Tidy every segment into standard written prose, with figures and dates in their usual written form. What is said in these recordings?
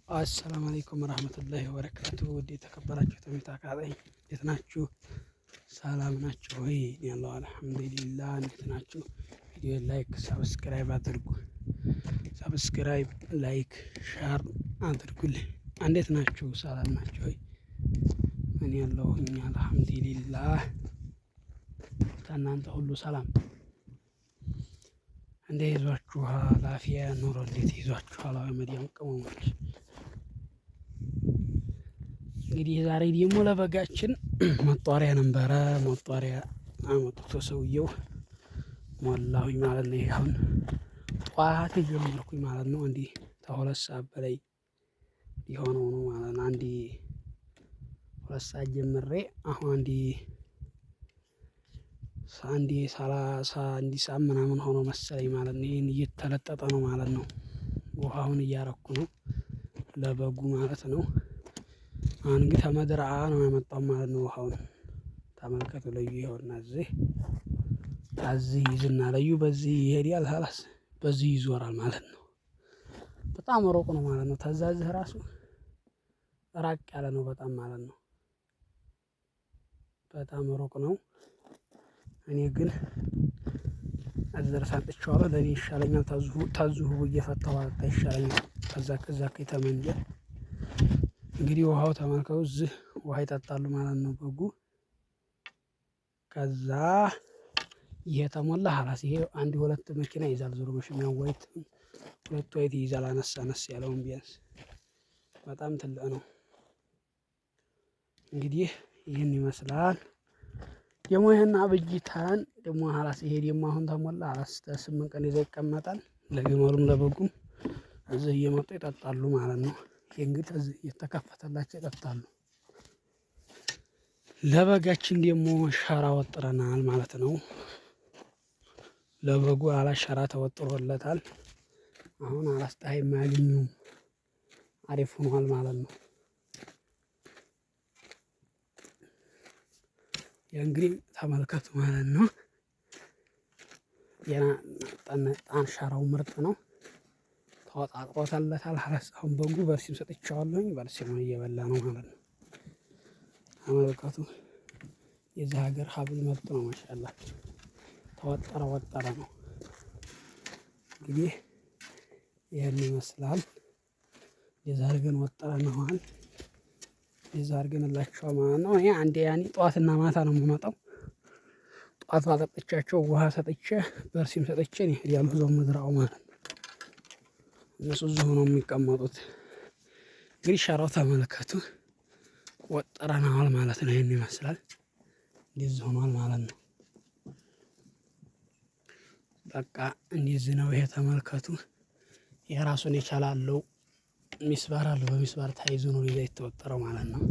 አሰላሙ አለይኩም ወራህመቱላሂ ወበረካቱ። ውድ የተከበራችሁ ተመልካቾች እንዴት ናችሁ? ሰላም ናችሁ ወይ? እኔ ያለው አልሐምዱሊላህ። እንዴት ናችሁ? ቪዲዮ ላይክ፣ ሰብስክራይብ አድርጉ። ሰብስክራይብ፣ ላይክ፣ ሼር አድርጉልኝ። እንዴት ናችሁ? ሰላም ናችሁ ወይ? እኔ ያለው አልሐምዱሊላህ። ከእናንተ ሁሉ ሰላም እንዴት ይዟችኋል? አፊያ ኑሮ እንዴት ይዟችኋል? መዲያም ቅመሞች እንግዲህ ዛሬ ደግሞ ለበጋችን መጧሪያ ነበረ። መጧሪያ አመጡቶ ሰውየው ሞላሁኝ ማለት ነው። ይሄ አሁን ጠዋት ጀመርኩኝ ማለት ነው። እንዲህ ከሁለት ሰዓት በላይ ሊሆነው ነው ማለት ነው። አንዲ ሁለት ሰዓት ጀምሬ አሁን አንዲ 30 ሰዓት ምናምን ሆኖ መሰለኝ ማለት ነው። ይሄን እየተለጠጠ ነው ማለት ነው። ውሃውን እያረኩ ነው ለበጉ ማለት ነው። አሁን እንግዲህ ተመድረአ ነው ያመጣው ማለት ነው። ውሃውን ተመልከቱ። ለዩ ይኸውና እዚህ ይዝና ለዩ በዚህ ይሄዳል። ሀላስ በዚህ ይዞራል ማለት ነው። በጣም ሩቅ ነው ማለት ነው። ተዛዝህ ራሱ ራቅ ያለ ነው በጣም ማለት ነው። በጣም ሩቅ ነው። እኔ ግን አዘርሳጥቼዋለሁ። ለኔ ይሻለኛል። ታዙሁ እየፈታሁ አጣ ይሻለኛል። ከዛ ከተመንጀ እንግዲህ ውሃው ተመልከቱ። እዚህ ውሃ ይጠጣሉ ማለት ነው በጉ። ከዛ ይሄ ተሞላ ሀላስ ይሄ አንድ ሁለት መኪና ይዛል። ዞሮ መሽሚያ ወይት ሁለት ወይት ይዛል። አነስ ያለውን ቢያንስ በጣም ትልቅ ነው። እንግዲህ ይህን ይመስላል። ደግሞ ይሄን አብጅታን ደግሞ ሀላስ ይሄ ደግሞ አሁን ተሞላ ሀላስ 8 ቀን ይዘው ይቀመጣል። ለግመሉም ለበጉም እዚህ እየመጡ ይጠጣሉ ማለት ነው። እንግዲህ እዚህ እየተከፈተላቸው ይጠጣሉ። ለበጋችን ደግሞ ሸራ ወጥረናል ማለት ነው። ለበጉ አላስ ሸራ ተወጥሮለታል። አሁን አላስ ፀሐይ የማያገኙም አሪፍ ሆኗል ማለት ነው። እንግዲህ ተመልከቱ ማለት ነው። ጣን ሸራው ምርጥ ነው። ተወጣጥሮታለታል ሀላስ አሁን በጉ በርሲም ሰጥቼዋለሁኝ። በርሲሙን እየበላ ነው ማለት ነው። ተመልከቱ። የዚህ ሀገር ሀብል ምርጥ ነው። ማሻአላህ ወጠረ ነው። እንግዲህ ይህን ይመስላል። የዛሬ ግን ወጥረነዋል። የዛሬ ግን እላችኋለሁ ማለት ነው። እኔ አንዴ ያኔ ጠዋትና ማታ ነው የምመጣው። ጠዋት ባጠጥቻቸው ውሃ ሰጥቼ በርሲም ሰጥቼ እኔ እሄዳለሁ እዛው መዝራው ማለት ነው። እነሱ እዚሁ ነው የሚቀመጡት። እንግዲህ ሸራው ተመልከቱ። ወጥረነዋል ማለት ነው። ይሄን ይመስላል። እንደዚህ ሆኗል ማለት ነው። በቃ እንደዚህ ነው። ይሄ ተመልከቱ። የራሱን የቻላለው ሚስባር አለው። በሚስባር ታይዞ ነው ሊዛ የተወጠረው ማለት ነው።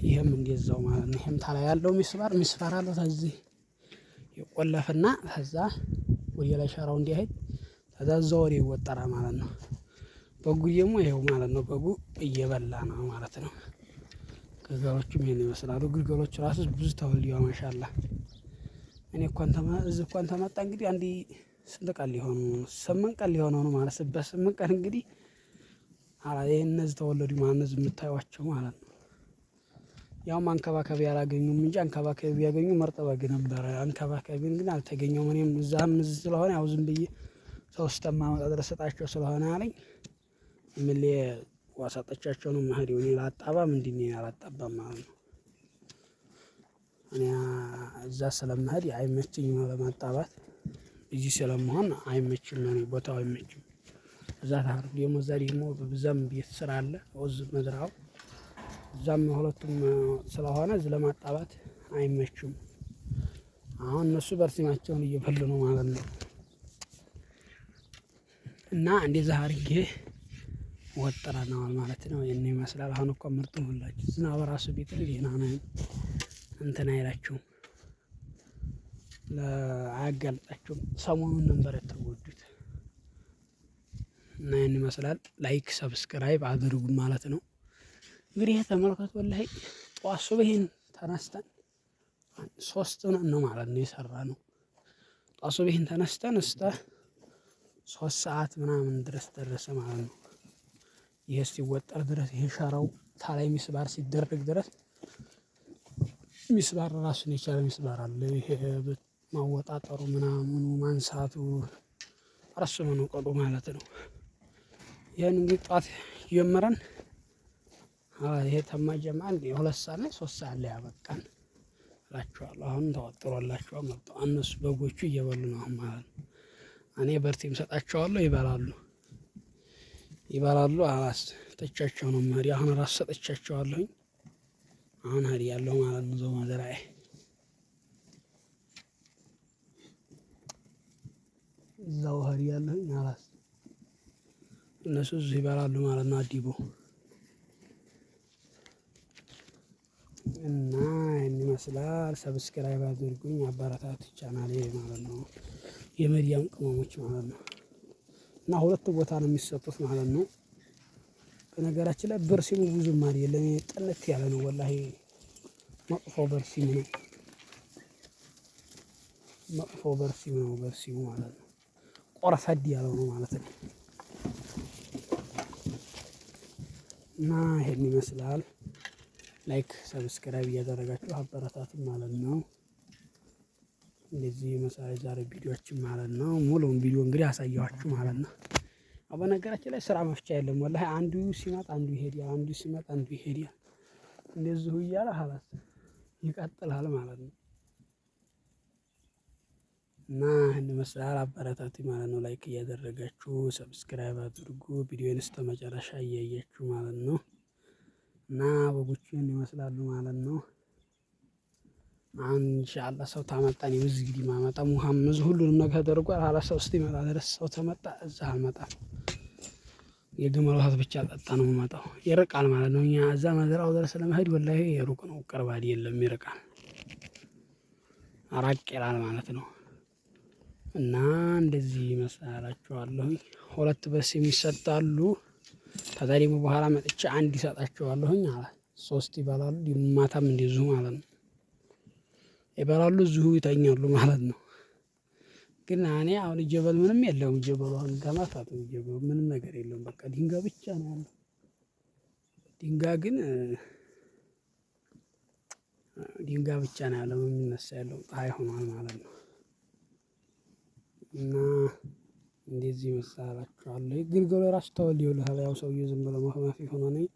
ይሄም እንደዛው ማለት ነው። ይሄም ታላ ያለው ሚስባር አለው። ከዚህ ይቆለፍና ከዛ ወደ ላይ ሸራው እንዲሄድ ከዛ ወደ ይወጠራ ማለት ነው። በጉ ደግሞ ይሄው ማለት ነው። በጉ እየበላ ነው ማለት ነው። ግልገሎቹም ይሄን ይመስላሉ። ግልገሎቹ ራሱ ብዙ ተወልደዋል ማሻአላህ። እኔ እንኳን ተመጣ እንግዲህ አንዲ ስንት ቀን ሊሆኑ 8 ቀን ሊሆነው ነው ማለት በ8 ቀን እንግዲህ እነዚህ ተወለዱ ማለት ነው። የምታዩዋቸው ማለት ነው። ያው አንከባከቢ አላገኙም እንጂ አንከባከቢ ቢያገኙ ምርጥ በግ ነበረ። አንከባከቢን ግን አልተገኘም። እኔም እዛም ስለሆነ ያው ዝም ብዬ ሰው እስከማመጣ ድረስ ሰጣቸው ስለሆነ አለኝ ምሌ ዋሳጠቻቸው ነው መሄድ እኔ ላጣባም እንዲህ ነው ያላጣባም ማለት ነው። እኔ እዛ ስለምሄድ አይመችኝም ለማጣባት እዚህ ስለመሆን አይመችም። እኔ ቦታው አይመችም። እዛ ታርፍ ደግሞ እዛ ደግሞ በብዛም ቤት ስራ አለ ወዝ መዝራው እዛም ሁለቱም ስለሆነ እዚህ ለማጣባት አይመችም። አሁን እነሱ በርሲማቸውን እየበሉ ነው ማለት ነው። እና እንደዛ አድርጌ ወጥረነዋል ማለት ነው። ይሄን ይመስላል። አሁን እኮ ምርጥ ሁላችሁ ዝናብ ራሱ ቢጥል ደህና ነው እንትን አይላችሁም። አያጋልጣችሁም። ሰሞኑን ነበር የተጎዱት። እና ይሄን ይመስላል። ላይክ ሰብስክራይብ አድርጉ ማለት ነው። እንግዲህ ተመልከቱ። ወላሂ ጠዋት ሱብሂን ተነስተን 3 ነው ማለት ነው የሰራነው። ጠዋት ሱብሂን ተነስተን እስከ 3 ሰዓት ምናምን ድረስ ደረሰ ማለት ነው። ይሄ ሲወጠር ድረስ ይሄ ሸራው ታላይ ሚስባር ሲደረግ ድረስ ሚስባር ራሱን የቻለ ሚስባር አለ። ይሄ ማወጣጠሩ ምናምኑ ማንሳቱ ረሱ መነቀሉ ማለት ነው። ይሄን እንግዲህ ጧት ጀምረን ይሄ ተማጀማ አንድ 2 ሰዓት ላይ 3 ሰዓት ላይ ያበቃን እላችኋለሁ። አሁን ተወጥሮላችኋል መጣ። እነሱ በጎቹ እየበሉ ነው አሁን ማለት ነው። እኔ በርቲም ሰጣቸዋለሁ ይበላሉ። አላስ ተቻቸው ነው መሪ አሁን ራስ ሰጥቻቸዋለሁኝ። አሁን ሀዲ ያለው ማለት ነው ዘው ማዘራይ እዛው ሀዲ ያለሁኝ አላስ እነሱ እዚህ ይበላሉ ማለት ነው። አዲቦ እና ይመስላል። ሰብስክራይብ አድርጉኝ አባራታት ቻናሌ ማለት ነው። የመዲያም ቅመሞች ማለት ነው። እና 2 ቦታ ነው የሚሰጡት ማለት ነው። በነገራችን ላይ በርሲሙ ብዙም አይደለም ጥንት ያለ ነው። ወላሂ መጥፎ በርሲሙ ነው። በርሲሙ ማለት ነው። ቆረፈድ ያለው ነው ማለት ነው። እና ይሄን ይመስላል። ላይክ ሰብስክራይብ እያደረጋችሁ አበረታቱ ማለት ነው። እንደዚህ መሳይ ዛሬ ቪዲዮዎችን ማለት ነው። ሙሉውን ቪዲዮ እንግዲህ አሳያችሁ ማለት ነው። በነገራችን ላይ ስራ መፍቻ የለም ወላሂ አንዱ ሲመጣ አንዱ ይሄዳል። እንደዚሁ እያለ ሀላስ ይቀጥላል ማለት ነው። እና ይሄን ይመስላል። አበረታቱ ማለት ነው። ላይክ እያደረጋችሁ ሰብስክራይብ አድርጉ። ቪዲዮውን እስከ መጨረሻ እያያችሁ ማለት ነው። እና በጎቹን ይመስላሉ ማለት ነው። አሁን ኢንሻአላህ ሰው ታመጣን የምዝግዲ ማመጣ ሙሐመድ ሁሉንም ነገር ተደርጓል። ኋላ ሰው እስኪመጣ ድረስ ሰው ተመጣ እዛ አልመጣም። የግመል ውሃት ብቻ ጠጣ ነው የምመጣው። ይርቃል ማለት ነው። እኛ እዛ መዝራው ድረስ ለመሄድ ወላሂ ሩቅ ነው፣ ቅርብ አይደለም፣ ይርቃል፣ አራቅ ይላል ማለት ነው። እና እንደዚህ ይመስላችኋለሁ። 2 በርሲም ይሰጣሉ። ከዛ ደግሞ በኋላ መጥቼ 1 ይሰጣቸዋለሁኝ አለ 3 ይበላሉ። ማታም እንደዚሁ ማለት ነው ይበላሉ፣ እዚሁ ይተኛሉ ማለት ነው። ግን እኔ አሁን ጀበል ምንም የለውም። ጀበሉ አሁን ተማታት ጀበሉ ምንም ነገር የለውም። በቃ ድንጋይ ብቻ ነው ያለው። ድንጋይ ግን ድንጋይ ብቻ ነው ያለው የሚነሳ ያለው ፀሐይ ሆኗል ማለት ነው። እና እንደዚህ መሰላችኋለሁ። ግልገሉ ራሱ ተወልዶለታል። ያው ሰውዬው ዝም ብሎ ማፊ ሆኖ ነው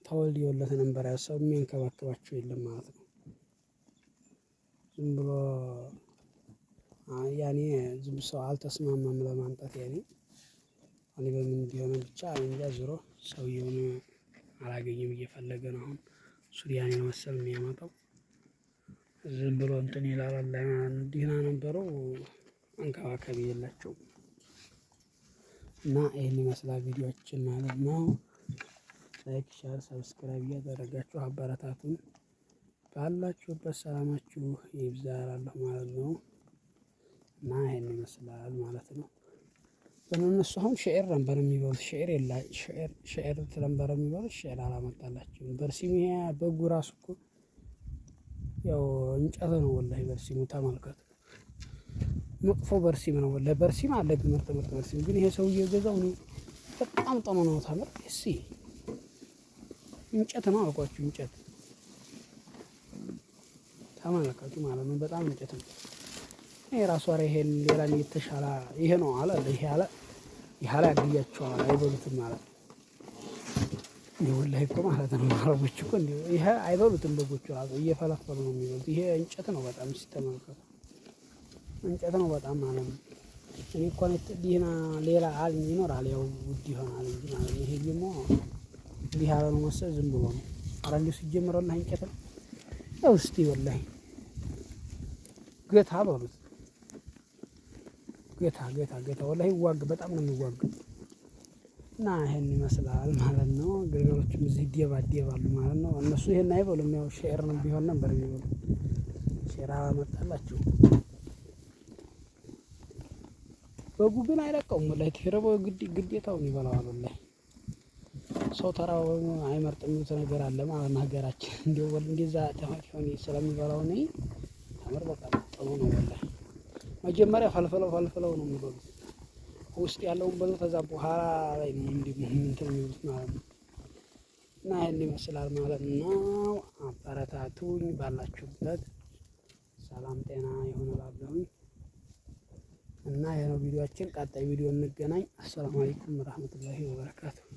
ተወልዶለት ነበር። ያው ሰው የሚንከባከባቸው የለም ማለት ነው። ዝም ብሎ ያኔ ዝም ሰው አልተስማማም ለማምጣት ያኔ እኔ በምን እንዲሆነ ብቻ እንጃ። ዞሮ ሰውዬውን አላገኘም እየፈለገ ነው አሁን። ሱሪያን የመሰል የሚያመጣው ዝም ብሎ እንትን ይላል ላይ ማለት ነው። ዲና ነበረው አንከባከቢ የላቸውም። እና ይሄን ይመስላል ቪዲዮአችን ማለት ነው። ላይክ፣ ሼር፣ ሰብስክራይብ እያደረጋችሁ አበረታቱን። ባላችሁበት ሰላማችሁ ይብዛ እላለሁ ማለት ነው። እና ይሄን ይመስላል ማለት ነው። በእነሱ አሁን ሸዕር ነበር የሚበሉት። ሸዕር ነበር የሚበሉት። ሸዕር አላመጣላችሁም። በርሲሙ በጉ ራሱ እኮ ያው እንጨት ነው ወላሂ። በርሲሙ ተመልከቱ። መጥፎ በርሲም ነው ወላሂ። በርሲም አለ ምርጥ በርሲም፣ ግን ይሄ ሰውዬ የገዛው ነው በጣም ጠኑ ነው። ታምር እሺ፣ እንጨት ነው አልኳችሁ። እንጨት ተመልከቱ ማለት ነው። በጣም እንጨት ነው። ይሄ ራሱ አረ ይሄን ሌላ የተሻለ ይሄ ነው አለ። ይሄ አለ ያግያቸዋል፣ አይበሉትም ማለት ነው። ወላሂ እኮ ማለት ነው። አረቦች እኮ እንዴ ይሄ አይበሉትም። በጎቹ ራሱ እየፈለፈሉ ነው የሚበሉት። ይሄ እንጨት ነው በጣም ሲተመልከቱ፣ እንጨት ነው በጣም ማለት ነው። እኔ እኮ ዲና ሌላ አልኝ ይኖራል ያው ውድ ይሆናል እንጂ ማለት ነው። ይሄ ደግሞ እንዲህ ያለ ነው መሰል ዝም ብሎ ነው። ኧረ እንዲሁ ሲጀምር ወላሂ እንጨት ነው። ያው እስቲ ወላሂ ገታ በሉት። ገታ ወላሂ ይዋግ በጣም ነው የሚዋገው። እና ይሄን ይመስላል ማለት ነው። ግልገሎችም እዚህ ይደባደባሉ ማለት ነው። እነሱ ይሄን አይበሉም። ያው ሼር ነው ቢሆን ነበር የሚበሉ። ሼር አመጣላችሁ። በጉ ግን አይለቀውም ወላሂ። ተረበው ግዴታውን ይበላዋል ወላሂ። ሰው ተራው አይመርጥም የሚሉት ነገር አለ ማለት ነው ሀገራችን። እንደው ወል እንደዛ ተፋቂውን ስለሚበላው ነው። ተመር በቃ ጥሩ ነው ወላሂ። መጀመሪያ ፈልፈለው ነው የሚበሉት። ውስጥ ያለውን በሉ ከዛ በኋላ ላይ ነው እንዲህ እንትን የሚሉት ማለት ነው። እና ይሄን ይመስላል ማለት ነው። አበረታቱኝ ባላችሁበት ሰላም ጤና ይሁን እላለሁኝ። እና ይሄ ነው ቪዲዮአችን። ቀጣይ ቪዲዮ እንገናኝ። አሰላሙ አለይኩም ወራህመቱላሂ ወበረካቱሁ።